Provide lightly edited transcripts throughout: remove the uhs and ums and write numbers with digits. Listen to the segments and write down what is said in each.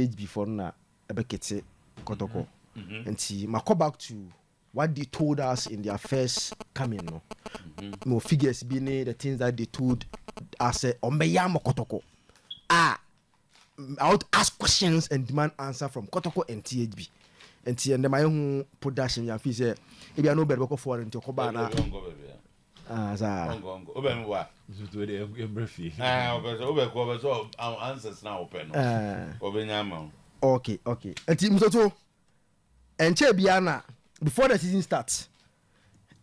THB for na ebekete Kotoko. And see, ma go back to what they told us in their first coming. No, no figures being the things that they told us. Ombeyamo Kotoko. I would ask questions and demand answer from Kotoko and THB. And see, and the my own production, ya fi say, if you are no better go for into Kobana. Open what? So our answers now open. Okay. And team so and Chebiana before the season starts.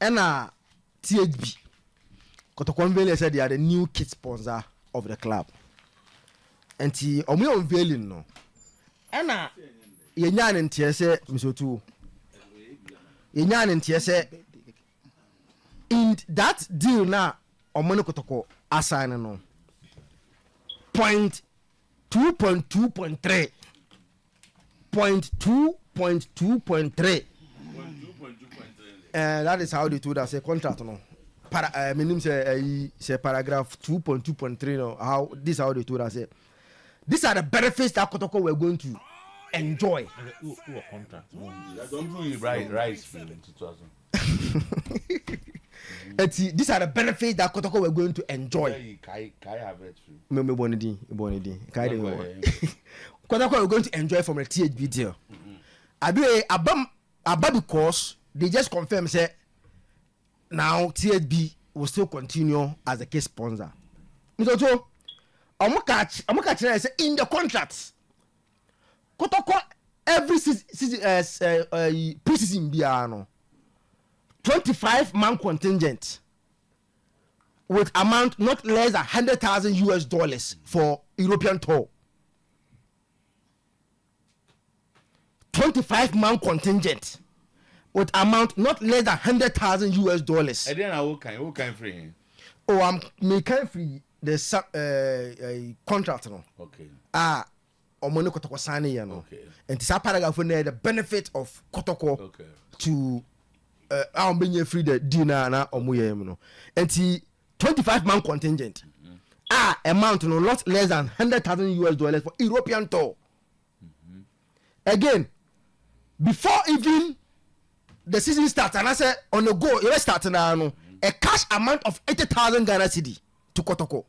And THB Kotoko unveiling said they are the new kit sponsor of the club. And he unveiling no. And yenyan in TSA Misotu. Yenyan in TSA. In that deal now, Omono Kotoko assign no. 2.2.3. 0.2.2.3. That is how they told us a contract no. Minimum say paragraph 2.2.3 no. How this how they told us say. These are the benefits that Kotoko were going to enjoy. Contract. Don't do right in 2000. These are the benefits that Kotoko were going to enjoy. Kotoko were going to enjoy from the THB deal. Abba because they just confirm say now THB will still continue as a case sponsor. So I'm catch in the contracts. Kotoko every season pre-season biano 25-man contingent with amount not less than $100,000 for European tour. 25-man contingent with amount not less than $100,000. And then who can free? Oh, I'm making free the contract no. Okay. Omono Kotoko sign here no. Okay. And this paragraph on the benefit of Kotoko to I'm being free the dinner na omuye no. And 25-man contingent. Amount no not less than $100,000 for European tour. Again, before even the season starts, and I say on the go, you start now no, a cash amount of 80,000 Ghana cedi to Kotoko.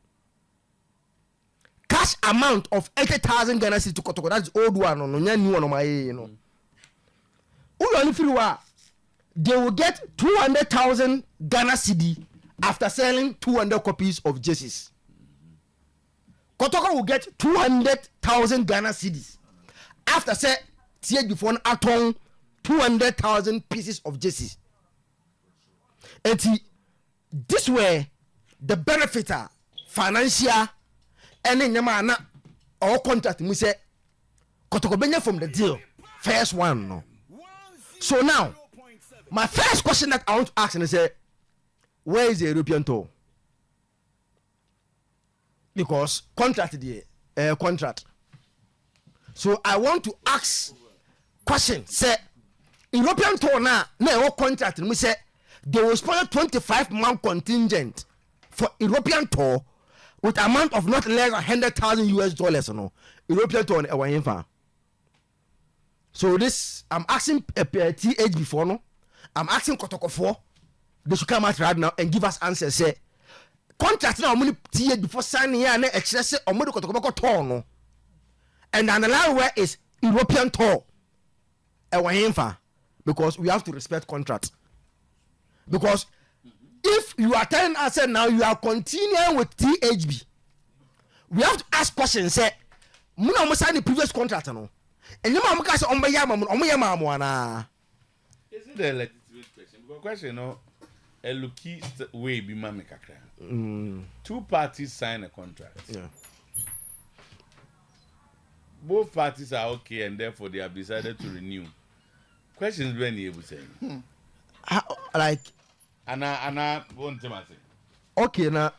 Cash amount of 80,000 Ghana cedi to Kotoko. That's old one no, new one on my you know. They will get 200,000 Ghana cedi after selling 200 copies of jerseys. Kotoko will get 200,000 Ghana cedis after say THB before aton 200,000 pieces of jerseys. And this way the benefiter financial and then na or contract we say Kotoko benya from the deal first one no. So now my first question that I want to ask is where is the European tour? Because contract the contract. So I want to ask question say European tour now contract we say they will sponsor 25-man contingent for European tour with amount of not less than $100,000 no. European tour so this I'm asking TH before no. I'm asking Kotoko for they should come out right now and give us answers. Say contract now money TH before signing here and excess or money Kotoko tour no. And another way is European tour. Because we have to respect contract. Because if you are telling us now you are continuing with THB, we have to ask questions. Say, Muna sign the previous contract no. And you mama say ombayama Is it a legitimate question? Because question no a looky way be mama kakra. Two parties sign a contract. Yeah. Both parties are okay and therefore they have decided to renew. Questions when you say. Like Anna won't say. Okay na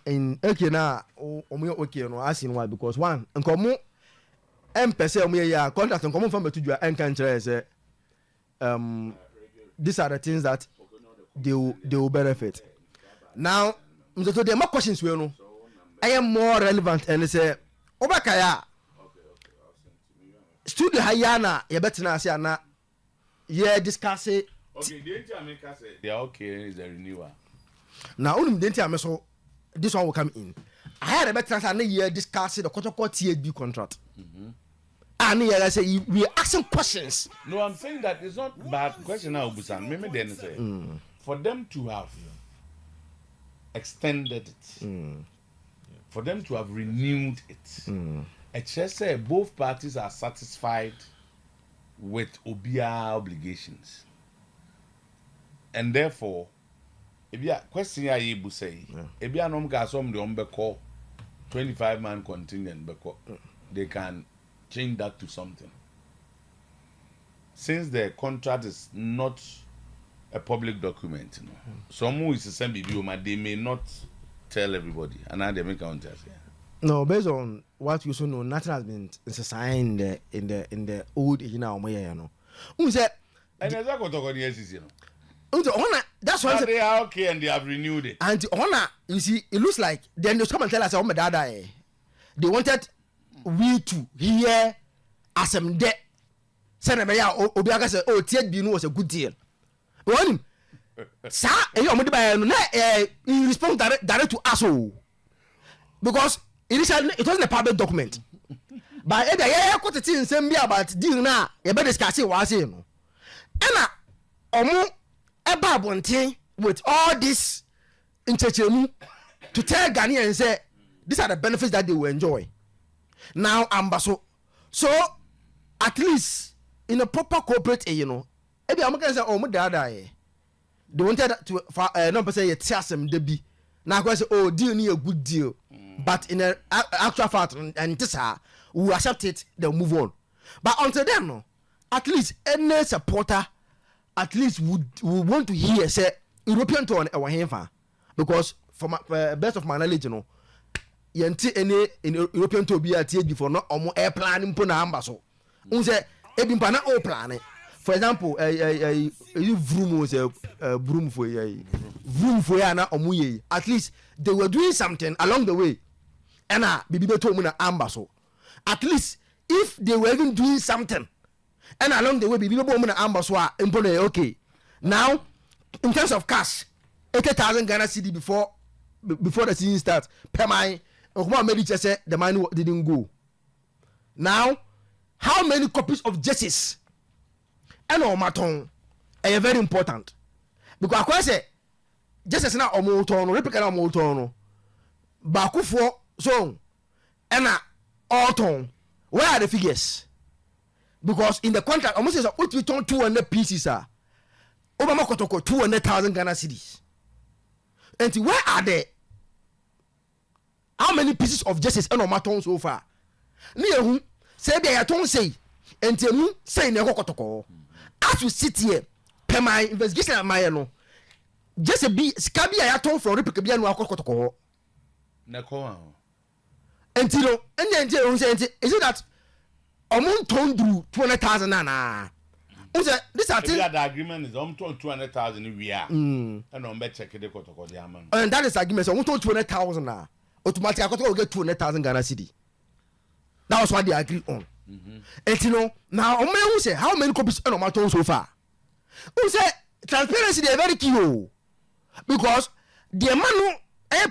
okay no asking why because one nkomo empese omo ya contract nkomo from betudua enkan kire say these are the things that they will benefit. Now so the more questions we know I am more relevant and say obakaya studio hayana ye betina ase ana ye discuss it. Okay, the entire maker said they are okay is a renewal. Now only the entire so this one will come in. I had a better than a year discussing the Kotoko THB contract. And I say we are asking questions. No, I'm saying that it's not bad question now, Busan. Maybe then say for them to have extended it, for them to have renewed it, I just say both parties are satisfied with Obia obligations. And therefore, if you question ya able say, if you are not some the umbeko 25-man contingent, they can change that to something. Since the contract is not a public document, you know, some who is the same BBO, they may not tell everybody, and now they make counters. Yeah. No, based on what you so know, nothing has been signed in the old you know. Who said? And there's a Kotoko yes, you know. That's why they are okay and they have renewed it. And honor, you see, it looks like then they come and tell us, oh my dad, they wanted we to hear as some debt. Senator Obiaga said, oh, THB was a good deal. Well, sir, he respond direct to us, because it wasn't a public document. But if I got the thing same about deal now, you better discuss it. Was you know, and Ebabonte with all this interchemu to tell Ghanaians say these are the benefits that they will enjoy. Now, Ambaso, so at least in a proper corporate, you know, maybe I'm going to say, oh, my dad, they wanted to not say a tiasem debi. Now, I say, oh, deal need a good deal, but in an actual fact, and this we accept it, they'll move on. But until then, no, at least any supporter. At least we want to hear say European tour our hand because for my best of my knowledge, you know, yenti any in European tour be at before not air planning put number so. Unse ebin pana all plan. For example, vroom was a broom for na omuye. At least they were doing something along the way. And bibi told me na amba so. At least if they were even doing something. And along the way, people woman ambassador impone okay. Now, in terms of cash, 80,000 Ghana cedi before the season starts. Per my maybe just say the money didn't go. Now, how many copies of jerseys? And maton are very important because I say jerseys na omotono replica na omotono. Baku for so and autumn. Where are the figures? Because in the contract, almost says what we turn 200 pieces are Obama Kotoko 200,000 Ghana cedis. And where are they? How many pieces of justice and Omaton so far? Near whom say they are don't say and tell me say never Kotoko. As we sit here, per my investigation at my no, just a be scabby I told from Republican Kotoko. Nako. Until and then is it that Amount told you 200,000 nana. This are the agreement is 200,000 we are. And on bet check the Kotoko diamond. And that is agreement. So we told 200,000 now. Automatically, I will get 200,000 Ghana cedi. That was what they agreed on. And you know, now who say how many copies on my town so far? Who say transparency they are very key because the man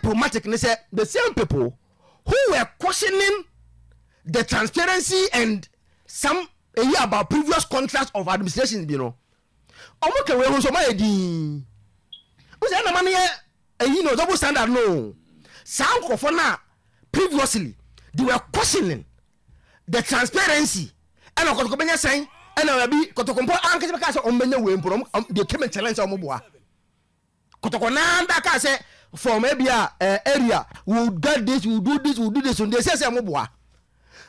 problematic say the same people who were questioning the transparency and some about previous contracts of administration, you know. Almost we was my di. We say na man you know double standard no. Some of now previously they were questioning the transparency and Kotoko benya saying and I be Kotoko anke be ka say on benya we mporo they came and challenge am boa. Kotoko na that ka say from maybe area we will get this, we will do this, we will do this, and they say am boa.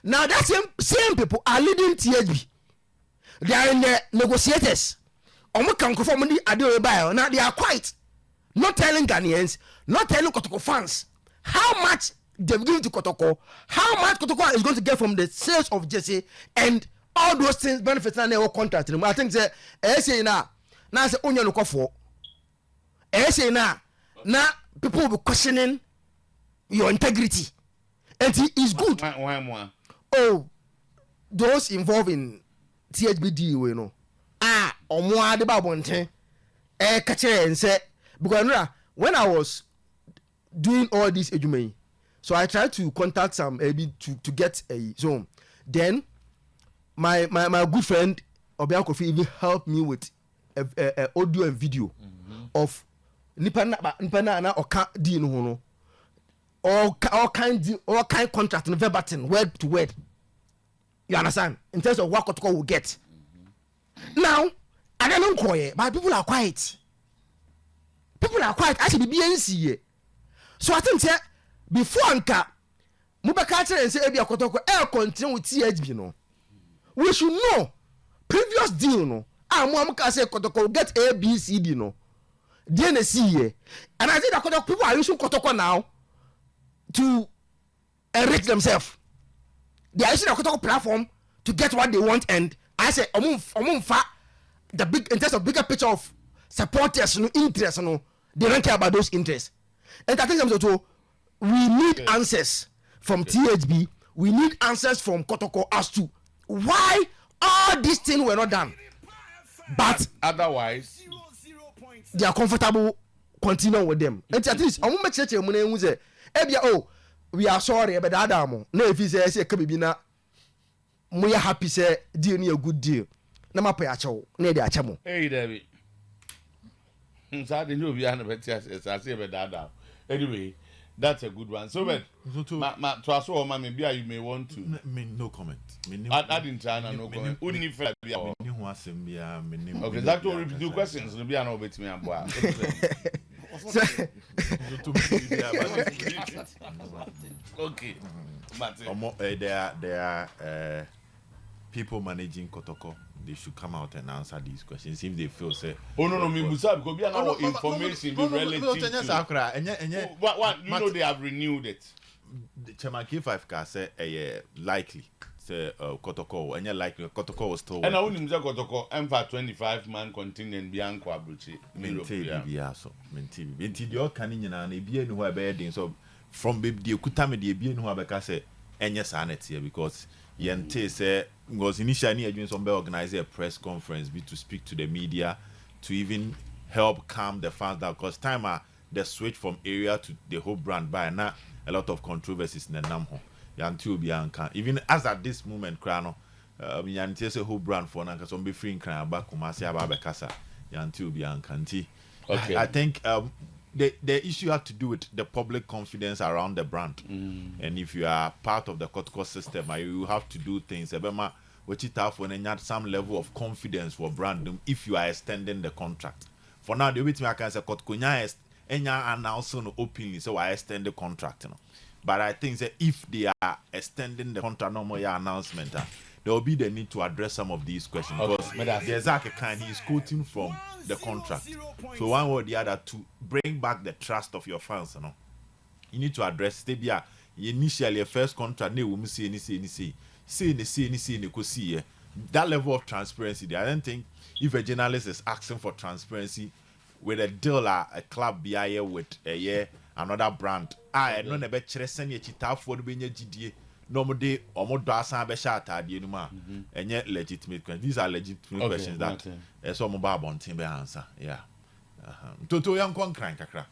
Now that same people are leading THB. They are in the negotiators. Now they are quite not telling Ghanaians, not telling Kotoko fans how much they've given to Kotoko, how much Kotoko is going to get from the sales of Jesse and all those things benefits and their contract. I think say now say only look for. Say now people will be questioning your integrity, and it is good. Why? Oh, those involved in THB deal, you know, or more the babonte, catch and say, because when I was doing all this edume, so I tried to contact some maybe to get a zone. Then my good friend Obian Kofi even helped me with a audio and video of Nipana or deal no all kind contract and verbatim word to word. You understand? In terms of what Kotoko will get. Now, I don't know, but people are quiet. People are quiet. Actually, BNC. So I think before Anka, Mubakacha and say Ebia Kotoko continue with THB, no. We should know previous deal, no. Muamka say Kotoko get A, B, C, D, no. DNC, and I think that Kotoko people are using Kotoko now to enrich themselves. They are using the Kotoko platform to get what they want, and I say, the big in terms of bigger picture of supporters, no interest, no, they don't care about those interests. And I think also we need answers from THB. We need answers from Kotoko as to why all these things were not done. But otherwise, they are comfortable continuing with them. And at least, I'm going to tell you, oh, we are sorry, but Adamo. No, if he says, Kabibina, we are happy, say, deal me a good deal. Namapacho, near the Achamo. Hey, David. Anyway, that's a good one. So, but to us all, maybe you may want to. No comment. Add in China, no comment. Only for okay, that will repeat two questions. No, be an over to me and boy. Okay, there are people managing Kotoko. They should come out and answer these questions if they feel say. Oh no, me Musa because we are now information be relative to. What you know they have renewed it. The Chairman K5 can say likely say Kotoko and likely Kotoko was told. And I only Musa Kotoko for 25-man contingent Bianco Abuchi. Minti the canning and a being who are bedding so from the Kutami the being who are say any sanity here because Yente say was initially doing some organize a press conference to speak to the media to even help calm the fans down because time the switch from area to the whole brand by now a lot of controversies in the Namho Yantu Bianca even as at this moment Krano Yante say whole brand for Nanka some be free in Kran back Kumasi Ababekasa Yantu Bianca. Okay, I think the issue had to do with the public confidence around the brand. And if you are part of the Kotoko system, you have to do things. Which it have when you some level of confidence for brand if you are extending the contract. For now, the way I can say Kotoko is announcing openly, so I extend the contract. You know. But I think that if they are extending the contract, no more announcement, there will be the need to address some of these questions because there's a kind he is quoting from the contract. So one or the other to bring back the trust of your fans, you know, you need to address Stebia initially a first contract. They will see that level of transparency. I don't think if a journalist is asking for transparency with a deal a club BIA with a year another brand, I don't know about send a chita for the GDA. Normally, almost doesn't be shot at the anymore, and yet legitimate questions. These are legitimate questions that some mobile on Timber answer. Yeah. Toto young one crank a crack.